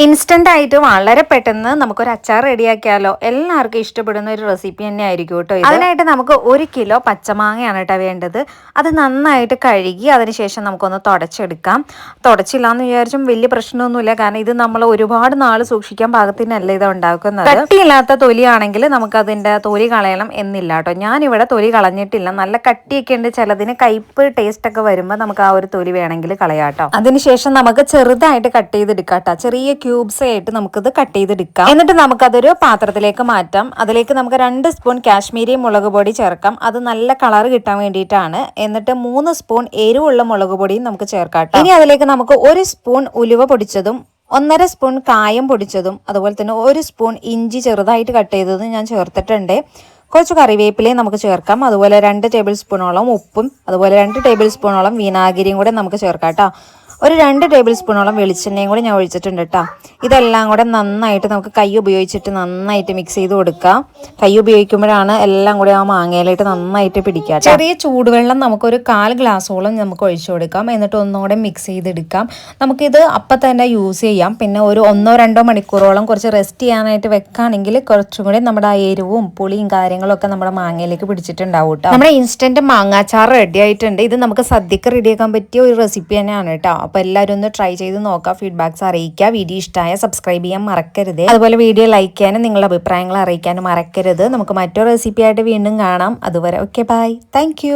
Instant ആയിട്ട് വളരെ പെട്ടെന്ന് നമുക്കൊരു അച്ചാർ റെഡിയാക്കിയാലോ. എല്ലാവർക്കും ഇഷ്ടപ്പെടുന്ന ഒരു റെസിപ്പി തന്നെ ആയിരിക്കും കേട്ടോ. അതിനായിട്ട് നമുക്ക് 1 കിലോ പച്ചമാങ്ങയാണ് കേട്ടോ വേണ്ടത്. അത് നന്നായിട്ട് കഴുകി അതിനുശേഷം നമുക്കൊന്ന് തുടച്ചെടുക്കാം. തുടച്ചില്ലാന്ന് വിചാരിച്ചും വലിയ പ്രശ്നമൊന്നുമില്ല, കാരണം ഇത് നമ്മൾ ഒരുപാട് നാൾ സൂക്ഷിക്കാൻ പാകത്തിനല്ല ഇത് ഉണ്ടാക്കുന്നത്. കട്ടിയില്ലാത്ത തൊലിയാണെങ്കിൽ നമുക്ക് അതിൻ്റെ തൊലി കളയണം എന്നില്ല കേട്ടോ. ഞാനിവിടെ തൊലി കളഞ്ഞിട്ടില്ല. നല്ല കട്ടിയൊക്കെ ഉണ്ട്, ചിലതിന് കയ്പ്പ് ടേസ്റ്റ് ഒക്കെ വരുമ്പോൾ നമുക്ക് ആ ഒരു തൊലി വേണമെങ്കിൽ കളയാം കേട്ടോ. അതിനുശേഷം നമുക്ക് ചെറുതായിട്ട് കട്ട് ചെയ്തെടുക്കാം കേട്ടോ. ചെറിയ ക്യൂബ്സ് ആയിട്ട് നമുക്കിത് കട്ട് ചെയ്തെടുക്കാം. എന്നിട്ട് നമുക്കതൊരു പാത്രത്തിലേക്ക് മാറ്റാം. അതിലേക്ക് നമുക്ക് 2 സ്പൂൺ കാശ്മീരി മുളക് പൊടി ചേർക്കാം. അത് നല്ല കളർ കിട്ടാൻ വേണ്ടിയിട്ടാണ്. എന്നിട്ട് 3 സ്പൂൺ എരിവുള്ള മുളക് പൊടിയും നമുക്ക് ചേർക്കാം. ഇനി അതിലേക്ക് നമുക്ക് 1 സ്പൂൺ ഉലുവ പൊടിച്ചതും 1.5 സ്പൂൺ കായം പൊടിച്ചതും അതുപോലെ തന്നെ 1 സ്പൂൺ ഇഞ്ചി ചെറുതായിട്ട് കട്ട് ചെയ്തതും ഞാൻ ചേർത്തിട്ടുണ്ട്. കുറച്ച് കറിവേപ്പിലയും നമുക്ക് ചേർക്കാം. അതുപോലെ 2 ടേബിൾ സ്പൂണോളം ഉപ്പും അതുപോലെ 2 ടേബിൾ സ്പൂണോളം വിനാഗിരിയും കൂടെ നമുക്ക് ചേർക്കാം കേട്ടോ. ഒരു 2 ടേബിൾ സ്പൂണോളം വെളിച്ചെണ്ണയും കൂടി ഞാൻ ഒഴിച്ചിട്ടുണ്ട് കേട്ടോ. ഇതെല്ലാം കൂടെ നന്നായിട്ട് നമുക്ക് കൈ ഉപയോഗിച്ചിട്ട് നന്നായിട്ട് മിക്സ് ചെയ്ത് കൊടുക്കാം. കൈ ഉപയോഗിക്കുമ്പോഴാണ് എല്ലാം കൂടി ആ മാങ്ങയിലായിട്ട് നന്നായിട്ട് പിടിക്കുക. ചെറിയ ചൂടുവെള്ളം നമുക്കൊരു 1/4 ഗ്ലാസോളം നമുക്ക് ഒഴിച്ചു കൊടുക്കാം. എന്നിട്ട് ഒന്നുകൂടെ മിക്സ് ചെയ്തെടുക്കാം. നമുക്കിത് അപ്പം തന്നെ യൂസ് ചെയ്യാം. പിന്നെ ഒരു 1-2 മണിക്കൂറോളം കുറച്ച് റെസ്റ്റ് ചെയ്യാനായിട്ട് വെക്കുകയാണെങ്കിൽ കുറച്ചും കൂടി നമ്മുടെ ആ എരിവും പുളിയും കാര്യങ്ങളൊക്കെ നമ്മുടെ മാങ്ങയിലേക്ക് പിടിച്ചിട്ടുണ്ടാവും കേട്ടോ. നമ്മുടെ ഇൻസ്റ്റന്റ് മാങ്ങാച്ചാർ റെഡി ആയിട്ടുണ്ട്. ഇത് നമുക്ക് സദ്യക്ക് റെഡിയാക്കാൻ പറ്റിയ ഒരു റെസിപ്പി തന്നെയാണ് കേട്ടോ. അപ്പോൾ എല്ലാവരും ഒന്ന് ട്രൈ ചെയ്ത് നോക്കുക, ഫീഡ്ബാക്ക്സ് അറിയിക്കുക. വീഡിയോ ഇഷ്ടമായ സബ്സ്ക്രൈബ് ചെയ്യാൻ മറക്കരുത്. അതുപോലെ വീഡിയോ ലൈക്ക് ചെയ്യാനും നിങ്ങളുടെ അഭിപ്രായങ്ങൾ അറിയിക്കാനും മറക്കരുത്. നമുക്ക് മറ്റൊരു റെസിപ്പി ആയിട്ട് വീണ്ടും കാണാം. അതുവരെ ഓക്കെ, ബൈ, താങ്ക്